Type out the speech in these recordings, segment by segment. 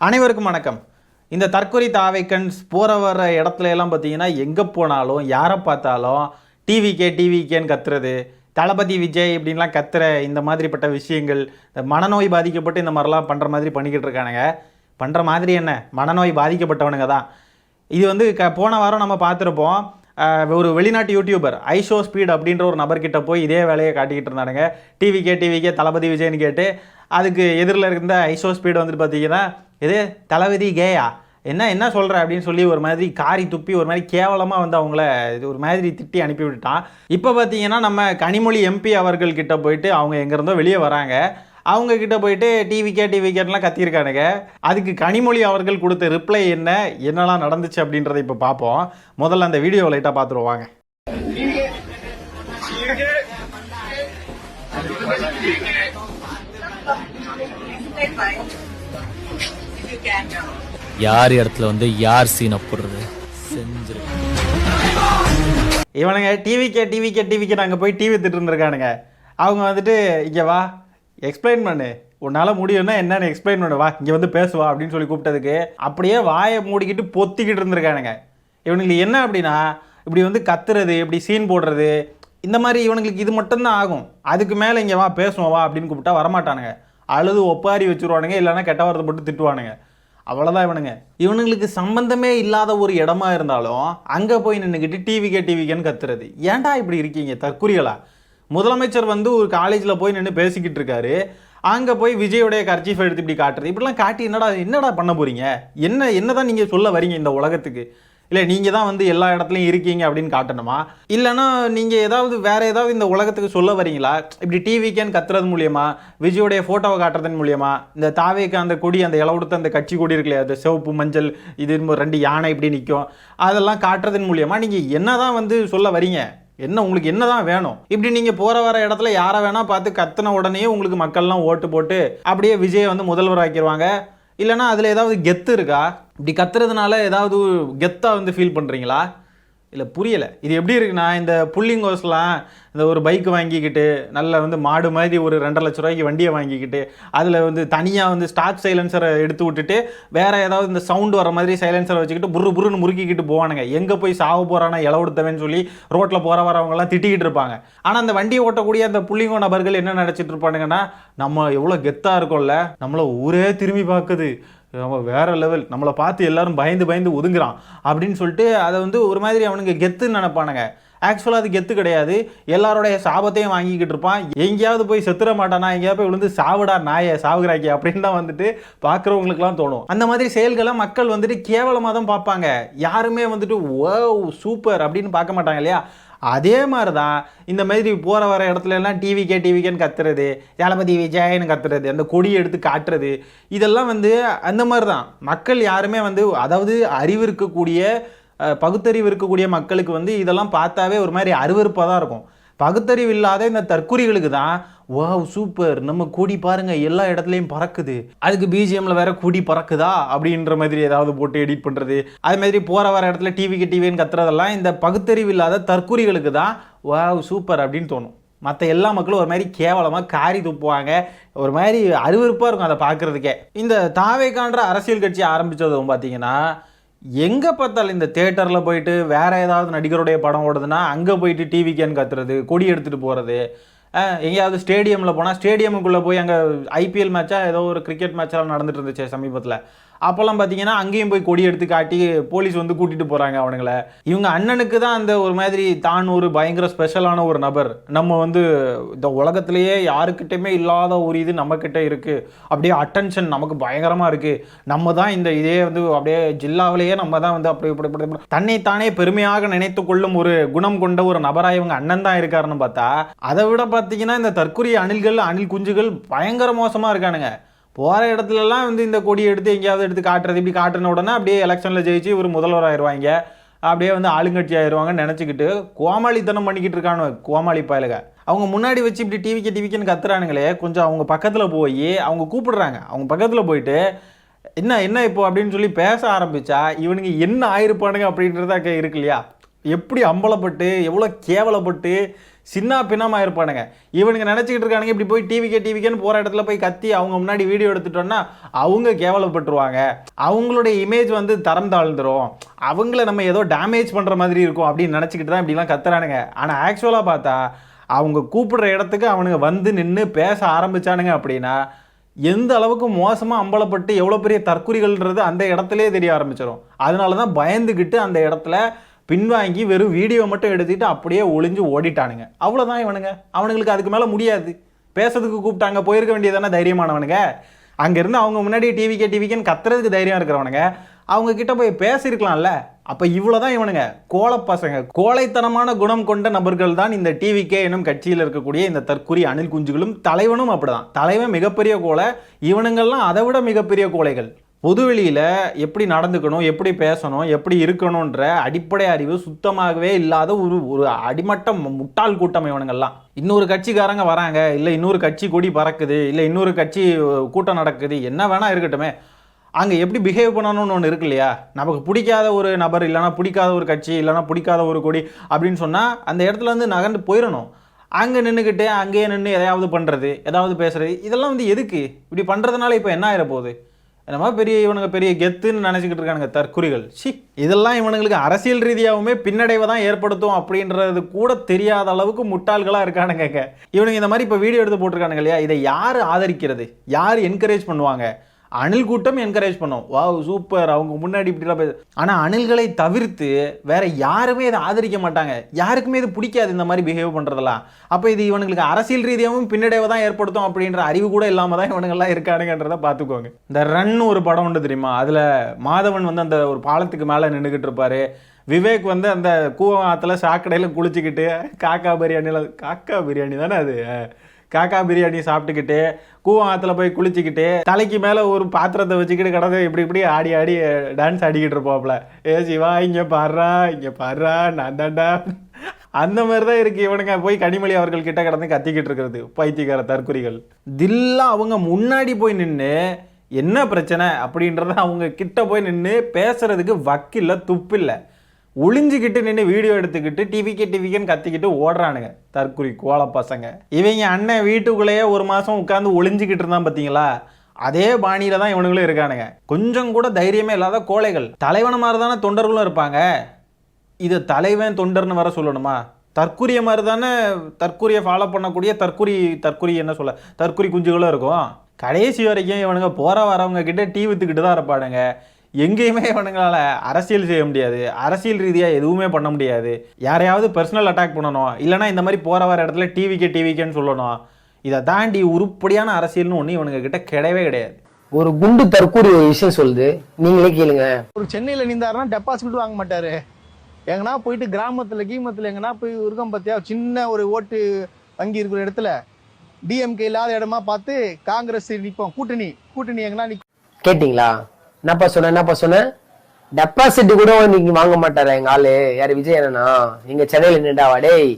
அனைவருக்கும் வணக்கம். இந்த தற்கொலை தாவைக்கன்ஸ் போகிற வர இடத்துல எல்லாம் பார்த்தீங்கன்னா எங்கே போனாலும் யாரை பார்த்தாலும் டிவிக்கேன்னு கத்துறது, தளபதி விஜய் இப்படின்லாம் கத்துற இந்த மாதிரிப்பட்ட விஷயங்கள், மனநோய் பாதிக்கப்பட்டு இந்த மாதிரிலாம் பண்ணுற மாதிரி பண்ணிக்கிட்டு இருக்கானுங்க. பண்ணுற மாதிரி என்ன, மனநோய் பாதிக்கப்பட்டவனுங்க தான். இது வந்து போன வாரம் நம்ம பார்த்துருப்போம். ஒரு வெளிநாட்டு யூடியூபர் ஐஷோ ஸ்பீட் அப்படின்ற ஒரு நபர்கிட்ட போய் இதே வேலையை காட்டிக்கிட்டு இருந்தானுங்க. டிவிக்கே தளபதி விஜய்னு கேட்டு அதுக்கு எதிரில் இருந்த ஐஷோ ஸ்பீடு வந்துட்டு பார்த்தீங்கன்னா, இது தளபதி கேயா என்ன சொல்கிற அப்படின்னு சொல்லி ஒரு மாதிரி காரி துப்பி ஒரு மாதிரி கேவலமாக வந்து அவங்கள இது ஒரு மாதிரி திட்டி அனுப்பி விட்டுட்டான். இப்போ பார்த்தீங்கன்னா நம்ம கனிமொழி எம்பி அவர்கள்கிட்ட போயிட்டு அவங்க எங்கேருந்தோ வெளியே வராங்க. அவங்கக்கிட்ட போயிட்டு டிவிக்கேலாம் கத்தியிருக்கானுங்க. அதுக்கு கனிமொழி அவர்கள் கொடுத்த ரிப்ளை என்னெல்லாம் நடந்துச்சு அப்படின்றத இப்போ பார்ப்போம். முதல்ல அந்த வீடியோ லைட்டாக பார்த்துருவாங்க. யார் இடத்துல வந்து யார் சீனை போடுறது செஞ்சு இவனுங்க டிவிக்கே நாங்கள் போய் டிவி திட்டு இருந்திருக்கானுங்க. அவங்க வந்துட்டு இங்கே வா எக்ஸ்பிளைன் பண்ணு, உன்னால் முடியும்னா என்னன்னு எக்ஸ்பிளைன் பண்ணு, வா இங்கே வந்து பேசுவா அப்படின்னு சொல்லி கூப்பிட்டதுக்கு அப்படியே வாயை மூடிக்கிட்டு பொத்திக்கிட்டு இருந்திருக்கானுங்க. இவனுங்களுக்கு என்ன அப்படின்னா, இப்படி வந்து கத்துறது, இப்படி சீன் போடுறது, இந்த மாதிரி இவனுங்களுக்கு இது மட்டும்தான் ஆகும். அதுக்கு மேலே இங்கே வா பேசுவோம் வா அப்படின்னு கூப்பிட்டா வரமாட்டானுங்க. அழுது ஒப்பாரி வச்சுருவானுங்க, இல்லைன்னா கெட்ட வார்த்தை போட்டு திட்டுவானுங்க. அவ்வளோதான் இவனுங்களுக்கு சம்பந்தமே இல்லாத ஒரு இடமா இருந்தாலும் அங்கே போய் நின்றுக்கிட்டு டிவிக்கேன்னு கத்துறது. ஏன்டா இப்படி இருக்கீங்க தற்குறிகளா? முதலமைச்சர் வந்து ஒரு காலேஜில் போய் நின்று பேசிக்கிட்டு இருக்காரு, அங்கே போய் விஜயோடைய கர்ச்சீஃபை எடுத்து இப்படி காட்டுறது. இப்படிலாம் காட்டி என்னடா பண்ண போகிறீங்க? என்ன தான் நீங்கள் சொல்ல வரீங்க இந்த உலகத்துக்கு? இல்லை நீங்கள் தான் வந்து எல்லா இடத்துலையும் இருக்கீங்க அப்படின்னு காட்டணுமா? இல்லைன்னா நீங்கள் வேறு ஏதாவது இந்த உலகத்துக்கு சொல்ல வரீங்களா? இப்படி டிவிக்கேன்னு கத்துறது மூலியமா, விஜயோடைய ஃபோட்டோவை காட்டுறதன் மூலியமா, இந்த தாவேக்கு அந்த கொடி, அந்த இலவுடுத்த அந்த கட்சி கொடி இருக்குல்லையா, அந்த சிவப்பு மஞ்சள் இது 2 யானை இப்படி நிற்கும், அதெல்லாம் காட்டுறதன் மூலியமா நீங்கள் என்ன தான் வந்து சொல்ல வரீங்க? உங்களுக்கு என்ன தான் வேணும்? இப்படி நீங்கள் போகிற வர இடத்துல யாரை வேணால் பார்த்து கத்துன உடனே உங்களுக்கு மக்கள்லாம் ஓட்டு போட்டு அப்படியே விஜயை வந்து முதல்வர் ஆக்கிடுவாங்க. இல்லைனா அதில் ஏதாவது கெத்து இருக்கா? இப்படி கத்துறதுனால ஏதாவது கெத்தாக வந்து ஃபீல் பண்ணுறீங்களா? இல்லை புரியலை. இது எப்படி இருக்குன்னா, இந்த புள்ளிங்கோஸ்லாம் இந்த ஒரு பைக் வாங்கிக்கிட்டு நல்ல வந்து மாடு மாதிரி ஒரு 2.5 லட்ச ரூபாய்க்கு வண்டியை வாங்கிக்கிட்டு அதில் வந்து தனியாக வந்து ஸ்டாக் சைலன்சரை எடுத்து விட்டுட்டு வேறு ஏதாவது இந்த சவுண்டு வர மாதிரி சைலன்சரை வச்சுக்கிட்டு புருன்னு முறுக்கிக்கிட்டு போவானுங்க. எங்கே போய் சாவ போகிறானா இலவடுத்தவன்னு சொல்லி ரோட்டில் போகிற வரவங்கலாம் திட்டிக்கிட்டு இருப்பாங்க. ஆனால் அந்த வண்டியை ஓட்டக்கூடிய அந்த புள்ளிங்கோ நபர்கள் என்ன நினச்சிட்டு இருப்பானுங்கன்னா, நம்ம எவ்வளோ கெத்தாக இருக்கோம்ல, நம்மளை ஊரே திரும்பி பார்க்குது, நம்ம வேறு லெவல், நம்மளை பார்த்து எல்லாரும் பயந்து ஒதுங்குறான் அப்படின்னு சொல்லிட்டு அதை வந்து ஒரு மாதிரி அவனுங்க கெத்துன்னு நினைப்பானுங்க. ஆக்சுவலாக அது கெத்து கிடையாது. எல்லாரோடைய சாபத்தையும் வாங்கிக்கிட்டு இருப்பான். எங்கேயாவது போய் செத்துற மாட்டானா, எங்கேயாவது போய் விழுந்து சாவுடா நாயை சாவுகிறாக்கி அப்படின்னு தான் வந்துட்டு பார்க்குறவங்களுக்குலாம் தோணும். அந்த மாதிரி செயல்களை மக்கள் வந்துட்டு கேவலமாக தான் பார்ப்பாங்க. யாருமே வந்துட்டு ஓ சூப்பர் அப்படின்னு பார்க்க மாட்டாங்க இல்லையா? அதே மாதிரி தான் இந்த மாதிரி போகிற வர இடத்துல எல்லாம் டிவிக்கேன்னு கத்துறது, தளபதி விஜய்னு கத்துறது, அந்த கொடியை எடுத்து காட்டுறது, இதெல்லாம் வந்து அந்த மாதிரி தான். மக்கள் யாருமே வந்து, அதாவது அறிவு இருக்கக்கூடிய பகுத்தறிவு இருக்கக்கூடிய மக்களுக்கு வந்து இதெல்லாம் பார்த்தாவே ஒரு மாதிரி அருவருப்பாக தான் இருக்கும். பகுத்தறிவு இல்லாத இந்த தற்குறிகளுக்கு தான் வாவ் சூப்பர், நம்ம கொடி பாருங்க எல்லா இடத்துலையும் பறக்குது, அதுக்கு பிஜிஎம்ல வேற கொடி பறக்குதா அப்படின்ற மாதிரி ஏதாவது போட்டு எடிட் பண்ணுறது. அது மாதிரி போகிற வர இடத்துல டிவின்னு கத்துறதெல்லாம் இந்த பகுத்தறிவு இல்லாத தற்குறிகளுக்கு தான் வாவ் சூப்பர் அப்படின்னு தோணும். மற்ற எல்லா மக்களும் ஒரு மாதிரி கேவலமாக காரி துப்புவாங்க. ஒரு மாதிரி அருவருப்பாக இருக்கும் அதை பார்க்குறதுக்கே. இந்த தாவேக்கான்ற அரசியல் கட்சி ஆரம்பித்ததும் பார்த்தீங்கன்னா, எங்கே பார்த்தாலும் இந்த தியேட்டரில் போயிட்டு வேறு ஏதாவது நடிகருடைய படம் ஓடுதுன்னா அங்கே போயிட்டு டிவிக்கேன்னு கத்துறது, கொடி எடுத்துகிட்டு போகிறது. எங்கேயாவது ஸ்டேடியமில் போனால் ஸ்டேடியமுக்குள்ளே போய் அங்கே ஐபிஎல் மேட்சாக ஏதோ ஒரு கிரிக்கெட் மேட்செல்லாம் நடந்துட்டு இருந்துச்சு சமீபத்தில். அப்போல்லாம் பார்த்தீங்கன்னா அங்கேயும் போய் கொடி எடுத்து காட்டி போலீஸ் வந்து கூட்டிகிட்டு போகிறாங்க அவனுங்களை. இவங்க அண்ணனுக்கு தான் அந்த ஒரு மாதிரி தான் ஒரு பயங்கர ஸ்பெஷலான ஒரு நபர், நம்ம வந்து இந்த உலகத்திலேயே யாருக்கிட்டையுமே இல்லாத ஒரு இது நம்மக்கிட்ட இருக்குது, அப்படியே அட்டென்ஷன் நமக்கு பயங்கரமாக இருக்குது, நம்ம தான் இந்த இதே வந்து அப்படியே ஜில்லாவிலேயே நம்ம தான் வந்து அப்படி தன்னைத்தானே பெருமையாக நினைத்து கொள்ளும் ஒரு குணம் கொண்ட ஒரு நபராக இவங்க அண்ணன் தான் இருக்காருன்னு பார்த்தா, அதை விட பார்த்தீங்கன்னா இந்த தற்கொலை அணில் குஞ்சுகள் பயங்கர மோசமாக இருக்கானுங்க. போகிற இடத்துலலாம் வந்து இந்த கொடியை எடுத்து எங்கேயாவது எடுத்து காட்டுறது, இப்படி காட்டுன உடனே அப்படியே எலெக்ஷனில் ஜெயிச்சு ஒரு முதல்வர் ஆயிடுவாங்க, அப்படியே வந்து ஆளுங்கட்சி ஆயிடுவாங்கன்னு நினச்சிக்கிட்டு கோமாளித்தனம் பண்ணிக்கிட்டு இருக்கானு கோமாளி பயலுக. அவங்க முன்னாடி வச்சு இப்படி டிவிக்கேன்னு கத்துறானுங்களே, கொஞ்சம் அவங்க பக்கத்தில் போய் அவங்க கூப்பிடுறாங்க, அவங்க பக்கத்தில் போயிட்டு என்ன இப்போ அப்படின்னு சொல்லி பேச ஆரம்பித்தா இவனுங்க என்ன ஆயிருப்பானுங்க அப்படின்றத இருக்கு இல்லையா? எப்படி அம்பலப்பட்டு எவ்வளோ கேவலப்பட்டு சின்ன பின்னமாக இருப்பானுங்க. இவனுங்க நினச்சிக்கிட்டு இருக்கானுங்க இப்படி போய் டிவிக்கேன்னு போகிற இடத்துல போய் கத்தி அவங்க முன்னாடி வீடியோ எடுத்துட்டோன்னா அவங்க கேவலப்பட்டுருவாங்க, அவங்களுடைய இமேஜ் வந்து தரம் தாழ்ந்துரும், அவங்கள நம்ம ஏதோ டேமேஜ் பண்ணுற மாதிரி இருக்கும் அப்படின்னு நினச்சிக்கிட்டு தான் இப்படிலாம் கத்துறானுங்க. ஆனால் ஆக்சுவலாக பார்த்தா அவங்க கூப்பிடுற இடத்துக்கு அவனுங்க வந்து நின்று பேச ஆரம்பித்தானுங்க அப்படின்னா எந்த அளவுக்கு மோசமாக அம்பலப்பட்டு எவ்வளோ பெரிய தற்குறிகள்ன்றது அந்த இடத்துலே தெரிய ஆரம்பிச்சிடும். அதனால தான் பயந்துக்கிட்டு அந்த இடத்துல பின்வாங்கி வெறும் வீடியோ மட்டும் எடுத்துக்கிட்டு அப்படியே ஒளிஞ்சு ஓடிட்டானுங்க. அவ்வளோதான் இவனுங்க. அவனுங்களுக்கு அதுக்கு மேலே முடியாது. பேசுறதுக்கு கூப்பிட்டாங்க, போயிருக்க வேண்டியதானே தைரியமானவனுங்க. அங்கேருந்து அவங்க முன்னாடி டிவிக்கேன்னு கத்துறதுக்கு தைரியம் இருக்கிறவனுங்க அவங்க கிட்ட போய் பேசியிருக்கலாம்ல. அப்போ இவ்வளோதான் இவனுங்க கோலப்பசங்க. கோழைத்தனமான குணம் கொண்ட நபர்கள் தான் இந்த டிவிகே எனும் கட்சியில் இருக்கக்கூடிய இந்த தற்குறி அணில் குஞ்சுகளும். தலைவனும் அப்படிதான். தலைவன் மிகப்பெரிய கோலை, இவனுங்கள்லாம் அதை விட மிகப்பெரிய கோழைகள். பொதுவெளியில் எப்படி நடந்துக்கணும், எப்படி பேசணும், எப்படி இருக்கணுன்ற அடிப்படை அறிவு சுத்தமாகவே இல்லாத ஒரு அடிமட்ட முட்டாள் கூட்டம் இவனுங்கள்லாம். இன்னொரு கட்சிக்காரங்க வராங்க, இல்லை இன்னொரு கட்சி கொடி பறக்குது, இல்லை இன்னொரு கட்சி கூட்டம் நடக்குது, என்ன வேணா இருக்கட்டுமே, அங்கே எப்படி பிஹேவ் பண்ணணும்னு ஒன்று இருக்கு இல்லையா? நமக்கு பிடிக்காத ஒரு நபர், இல்லைனா பிடிக்காத ஒரு கட்சி, இல்லைனா பிடிக்காத ஒரு கொடி அப்படின்னு சொன்னால் அந்த இடத்துல வந்து நகர்ந்து போயிடணும். அங்கே நின்றுக்கிட்டு அங்கேயே நின்று எதையாவது பண்ணுறது, ஏதாவது பேசுகிறது, இதெல்லாம் வந்து எதுக்கு இப்படி பண்ணுறதுனால இப்போ என்ன ஆகிட போகுது? என்னமா இவனுங்க பெரிய கெத்துன்னு நினச்சிக்கிட்டு இருக்கானுங்க தற்குறிகள். இதெல்லாம் இவனுங்களுக்கு அரசியல் ரீதியாகவுமே பின்னடைவை தான் ஏற்படுத்தும் அப்படின்றது கூட தெரியாத அளவுக்கு முட்டாள்களாக இருக்கானுங்க. இவனுங்க இந்த மாதிரி இப்போ வீடியோ எடுத்து போட்டிருக்கானுங்க இல்லையா? இதை யார் ஆதரிக்கிறது, யார் என்கரேஜ் பண்ணுவாங்க? அணில் கூட்டம் என்கரேஜ் பண்ணோம், வாவ் சூப்பர், அவங்க முன்னாடி இப்படிலாம் பேச. ஆனால் அணில்களை தவிர்த்து வேற யாருமே இதை ஆதரிக்க மாட்டாங்க. யாருக்குமே இது பிடிக்காது இந்த மாதிரி பிஹேவ் பண்ணுறதெல்லாம். அப்போ இது இவனுங்களுக்கு அரசியல் ரீதியாகவும் பின்னடைவை தான் ஏற்படுத்தும் அப்படின்ற அறிவு கூட இல்லாமல் தான் இவனுங்கெல்லாம் இருக்கானுங்கன்றதை பார்த்துக்கோங்க. இந்த ரன் ஒரு படம் உண்டு தெரியுமா? அதில் மாதவன் வந்து அந்த ஒரு பாலத்துக்கு மேலே நின்றுக்கிட்டு இருப்பாரு, விவேக் வந்து அந்த கூவத்தில் சாக்கடையில் குளிச்சுக்கிட்டு காக்கா பிரியாணி தானே அது, காக்கா பிரியாணி சாப்பிட்டுக்கிட்டு கூவத்தில் போய் குளிச்சுக்கிட்டு தலைக்கு மேலே ஒரு பாத்திரத்தை வச்சுக்கிட்டு கடந்து இப்படி ஆடி டான்ஸ் ஆடிக்கிட்டு இருப்போம்ல, ஏ சிவா இங்கே பாடுறா நான் தாண்டா, அந்த மாதிரி தான் இருக்குது. இவனுங்க போய் கனிமொழி அவர்கள் கிட்ட கடந்து கத்திக்கிட்டு இருக்கிறது பைத்தியக்கார தற்குறிகள். தில்லா அவங்க முன்னாடி போய் நின்று என்ன பிரச்சனை அப்படின்றத அவங்க கிட்ட போய் நின்று பேசுறதுக்கு வக்கில்லை, துப்பில்லை. ஒளிஞ்சிக்கிட்டு நின்று வீடியோ எடுத்துக்கிட்டு டிவிக்கேன்னு கத்திக்கிட்டு ஓடுறானுங்க தற்குறி கோல பசங்க. இவங்க அண்ணன் வீட்டுக்குள்ளேயே ஒரு மாதம் உட்காந்து ஒளிஞ்சிக்கிட்டு இருந்தான் பார்த்தீங்களா? அதே பாணியில தான் இவனுங்களும் இருக்கானுங்க. கொஞ்சம் கூட தைரியமே இல்லாத கோழைகள். தலைவன மாதிரி தானே தொண்டர்களும் இருப்பாங்க. இது தலைவன் தொண்டர்னு வர சொல்லணுமா? தற்குறிய மாதிரி தானே தற்குறியை ஃபாலோ பண்ணக்கூடிய தற்குறி என்ன சொல்ல தற்குறி குஞ்சுகளும் இருக்கும். கடைசி வரைக்கும் இவனுங்க போகிற வரவங்க கிட்ட டீ வித்துக்கிட்டு தான் இருப்பானுங்க. எங்கேயுமே இவனுங்களால் அரசியல் செய்ய முடியாது, அரசியல் ரீதியாக எதுவுமே பண்ண முடியாது. யாரையாவது பர்சனல் அட்டாக் பண்ணணும், இல்லைனா இந்த மாதிரி போகிற வர இடத்துல டிவிக்கேன்னு சொல்லணும். இதை தாண்டி உருப்படியான அரசியல்னு ஒன்று இவனுங்க கிட்ட கிடையவே கிடையாது. ஒரு குண்டு தற்கூரி ஒரு விஷயம் சொல்லுது, நீங்களே கேளுங்க. ஒரு சென்னையில் நின்றாருன்னா டெபாசிட் வாங்க மாட்டாரு. எங்கன்னா போயிட்டு கிராமத்தில் எங்கன்னா போய் இருக்கம் பார்த்தியா, சின்ன ஒரு ஓட்டு வங்கி இருக்கிற இடத்துல டிஎம்கே இல்லாத இடமா பார்த்து காங்கிரஸ் நிற்போம், கூட்டணி எங்கன்னா கேட்டீங்களா? என்னப்பா சொன்ன டெபாசிட் கூட நீங்க வாங்க மாட்டாரா எங்க ஆளு? யாரு விஜய் அண்ணனா? நீங்க சென்னையில நின்றாவா? டேய்,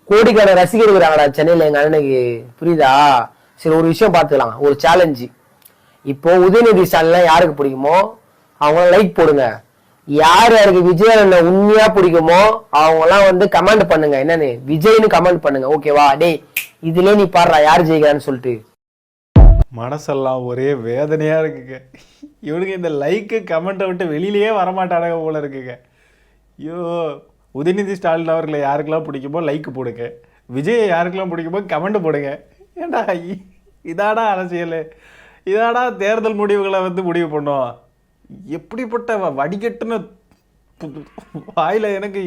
கோடிக்கான ரசிகர் இருக்கிறாங்கடா சென்னையில எங்க அண்ணனுக்கு, புரியுதா? சரி, ஒரு விஷயம் பார்த்துக்கலாம், ஒரு சேலஞ்சு. இப்போ உதயநிதி ஸ்டாலின் யாருக்கு பிடிக்குமோ அவங்க லைக் போடுங்க. யாருக்கு விஜய் அண்ணன் உண்மையா பிடிக்குமோ அவங்க எல்லாம் வந்து கமெண்ட் பண்ணுங்க, என்னன்னு விஜய்னு கமெண்ட் பண்ணுங்க, ஓகேவா? டேய், இதுல நீ பாடுறா யார் ஜெயிக்கிறான்னு சொல்லிட்டு. மனசெல்லாம் ஒரே வேதனையா இருக்குங்க. இவனுக்கு இந்த லைக்கு கமெண்ட்டை விட்டு வெளியிலேயே வரமாட்டானுங்க போல இருக்குங்க. ஐயோ, உதயநிதி ஸ்டாலின் அவர்களை யாருக்கெல்லாம் பிடிக்குமோ லைக்கு போடுங்க, விஜய் யாருக்கெல்லாம் பிடிக்குமோ கமெண்ட் போடுங்க. ஏண்டா இதாடா அரசியல், இதாடா தேர்தல் முடிவுகளை வந்து முடிவு பண்ணோம். எப்படிப்பட்ட வடிகட்டுன்னு வாயில் எனக்கு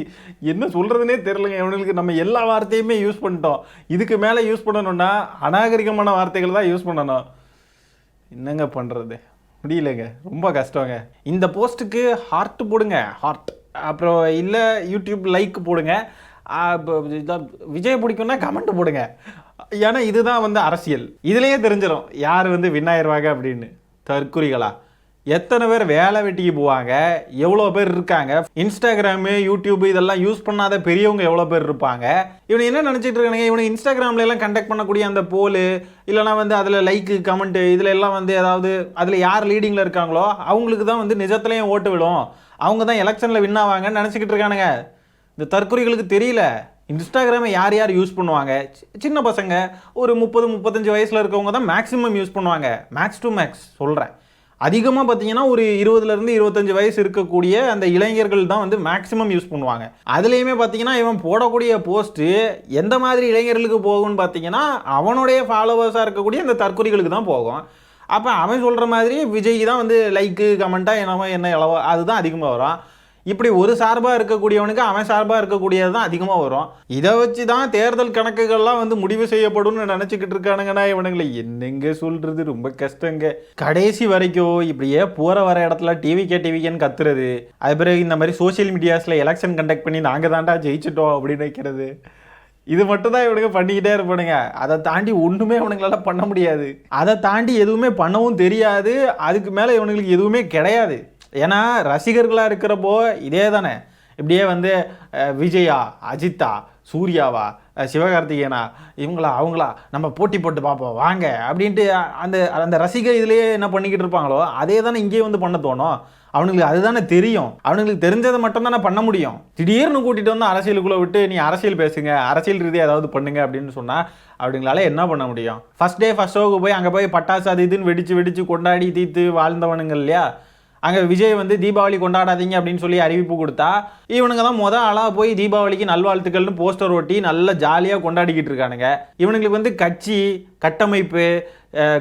என்ன சொல்கிறதுனே தெரிலங்க. இவனுங்களுக்கு நம்ம எல்லா வார்த்தையுமே யூஸ் பண்ணிட்டோம். இதுக்கு மேலே யூஸ் பண்ணணும்னா அநாகரிகமான வார்த்தைகள் தான் யூஸ் பண்ணணும். என்னங்க பண்ணுறது, முடியலைங்க, ரொம்ப கஷ்டங்க. இந்த போஸ்ட்டுக்கு ஹார்ட் போடுங்க, ஹார்ட். அப்புறம் இல்லை யூடியூப் லைக் போடுங்க. விஜய் பிடிக்கும்னா கமெண்ட் போடுங்க. ஏன்னா இதுதான் வந்து அரசியல். இதுலேயே தெரிஞ்சிடும் யார் வந்து வின்னாயிருவாங்க அப்படின்னு. தற்குறிகளா எத்தனை பேர் வேலை வெட்டிக்கு போவாங்க, எவ்வளோ பேர் இருக்காங்க. இன்ஸ்டாகிராமு யூடியூப் இதெல்லாம் யூஸ் பண்ணாத பெரியவங்க எவ்வளோ பேர் இருப்பாங்க. இவனை என்ன நினச்சிட்டு இருக்கானுங்க, இவனை இன்ஸ்டாகிராமில் எல்லாம் கண்டக்ட் பண்ணக்கூடிய அந்த போலு, இல்லைனா வந்து அதில் லைக்கு கமெண்ட்டு இதில் எல்லாம் வந்து ஏதாவது அதில் யார் லீடிங்கில் இருக்காங்களோ அவங்களுக்கு தான் வந்து நிஜத்துலேயும் ஓட்டு விடும், அவங்க தான் எலெக்ஷனில் வின் ஆவாங்கன்னு நினச்சிக்கிட்டு இருக்கானுங்க. இந்த தற்குறிகளுக்கு தெரியல இன்ஸ்டாகிராமை யார் யார் யூஸ் பண்ணுவாங்க? சின்ன பசங்க ஒரு 30-35 வயசில் இருக்கவங்க தான் மேக்ஸிமம் யூஸ் பண்ணுவாங்க. மேக்ஸ் டு மேக்ஸ் சொல்கிறேன். அதிகமாக பார்த்தீங்கன்னா ஒரு 20லேருந்து 25 வயசு இருக்கக்கூடிய அந்த இளைஞர்கள் தான் வந்து மேக்ஸிமம் யூஸ் பண்ணுவாங்க. அதுலேயுமே பார்த்தீங்கன்னா இவன் போடக்கூடிய போஸ்ட்டு எந்த மாதிரி இளைஞர்களுக்கு போகும்னு பார்த்தீங்கன்னா அவனுடைய ஃபாலோவர்ஸாக இருக்கக்கூடிய அந்த தற்கொலைகளுக்கு தான் போகும். அப்போ அவன் சொல்கிற மாதிரி விஜய்க்கு தான் வந்து லைக்கு கமெண்ட்டாக என்ன இளவோ அதுதான் அதிகமாக வரும். இப்படி ஒரு சார்பாக இருக்கக்கூடியவனுக்கு அவன் சார்பாக இருக்கக்கூடியது தான் அதிகமாக வரும். இதை வச்சு தான் தேர்தல் கணக்குகள்லாம் வந்து முடிவு செய்யப்படும்னு நினச்சிக்கிட்டு இருக்கானுங்கன்னா இவனுங்களை என்னங்க சொல்கிறது, ரொம்ப கஷ்டங்க. கடைசி வரைக்கும் இப்படியே போகிற வர இடத்துல டிவிக்கேன்னு கத்துறது, அது பிறகு இந்த மாதிரி சோசியல் மீடியாஸில் எலெக்ஷன் கண்டக்ட் பண்ணி நாங்கள் தாண்டா ஜெயிச்சிட்டோம் அப்படின்னு வைக்கிறது, இது மட்டும் தான் இவனுங்க பண்ணிக்கிட்டே இருப்பானுங்க. அதை தாண்டி ஒன்றுமே இவனுங்களால பண்ண முடியாது. அதை தாண்டி எதுவுமே பண்ணவும் தெரியாது. அதுக்கு மேலே இவனுங்களுக்கு எதுவுமே கிடையாது. ஏன்னா ரசிகர்களாக இருக்கிறப்போ இதே தானே, இப்படியே வந்து விஜயா, அஜித்தா, சூர்யாவா, சிவகார்த்திகேயனா, இவங்களா அவங்களா நம்ம போட்டி போட்டு பார்ப்போம் வாங்க அப்படின்ட்டு அந்த அந்த ரசிகர் இதுலேயே என்ன பண்ணிக்கிட்டு இருப்பாங்களோ அதே தானே இங்கேயே வந்து பண்ண தோணும். அவனுங்களுக்கு அதுதானே தெரியும். அவனுங்களுக்கு தெரிஞ்சதை மட்டும் தானே பண்ண முடியும். திடீர்னு கூட்டிகிட்டு வந்து அரசியலுக்குள்ளே விட்டு நீ அரசியல் பேசுங்க, அரசியல் ரீதியாக ஏதாவது பண்ணுங்க அப்படின்னு சொன்னால் அப்படிங்களால என்ன பண்ண முடியும்? ஃபர்ஸ்ட் டே ஃபர்ஸ்ட் ஷோவுக்கு போய் அங்கே போய் பட்டாசு அது இதுன்னு வெடிச்சு கொண்டாடி தீர்த்து வாழ்ந்தவனுங்க இல்லையா? அங்கே விஜய் வந்து தீபாவளி கொண்டாடாதீங்க அப்படின்னு சொல்லி அறிவிப்பு கொடுத்தா இவனுங்க தான் ஆளாக போய் தீபாவளிக்கு நல்வாழ்த்துக்கள்னு போஸ்டர் ஒட்டி நல்லா ஜாலியாக கொண்டாடிக்கிட்டு இருக்கானுங்க. இவனுங்களுக்கு வந்து கட்சி கட்டமைப்பு,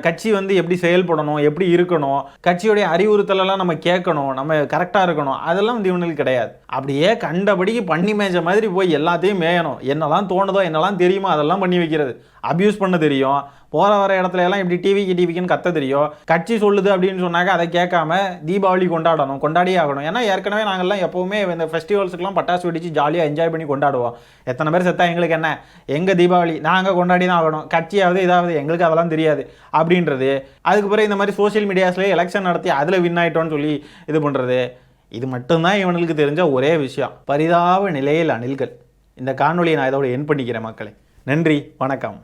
கட்சி வந்து எப்படி செயல்படணும், எப்படி இருக்கணும், கட்சியோடைய அறிவுறுத்தலெல்லாம் நம்ம கேட்கணும், நம்ம கரெக்டாக இருக்கணும், அதெல்லாம் வந்து இவனுக்கு கிடையாது. அப்படியே கண்டபடிக்கு பண்ணி மேய்ச்ச மாதிரி போய் எல்லாத்தையும் மேயணும். என்னெல்லாம் தோணுதோ என்னெல்லாம் தெரியுமோ அதெல்லாம் பண்ணி வைக்கிறது. அப்யூஸ் பண்ண தெரியும். போகிற வர இடத்துல எல்லாம் இப்படி டிவிக்குன்னு கத்த தெரியும். கட்சி சொல்லுது அப்படின்னு சொன்னாக்க அதை கேட்காம தீபாவளி கொண்டாடியே ஆகணும். ஏன்னா ஏற்கனவே நாங்கள்லாம் எப்போவுமே இந்த ஃபெஸ்டிவல்ஸுக்கெல்லாம் பட்டாசு வெடிச்சு ஜாலியாக என்ஜாய் பண்ணி கொண்டாடுவோம். எத்தனை பேர் செத்தா எங்களுக்கு என்ன, எங்கள் தீபாவளி நாங்கள் கொண்டாடி தான் ஆகணும், கட்சியாவது இதாவது எங்களுக்கு அதெல்லாம் தெரியாது அப்படின்றது. அதுக்கு பிறகு இந்த மாதிரி சோஷியல் மீடியாஸ்லேயே எலெக்ஷன் நடத்தி அதில் வின் ஆகிட்டோன்னு சொல்லி இது பண்ணுறது. இது மட்டும்தான் இவனுக்கு தெரிஞ்ச ஒரே விஷயம். பரிதாப நிலையில் அணில்கள். இந்த காணொலியை நான் இதோட என் பண்ணிக்கிறேன் மக்களே. நன்றி, வணக்கம்.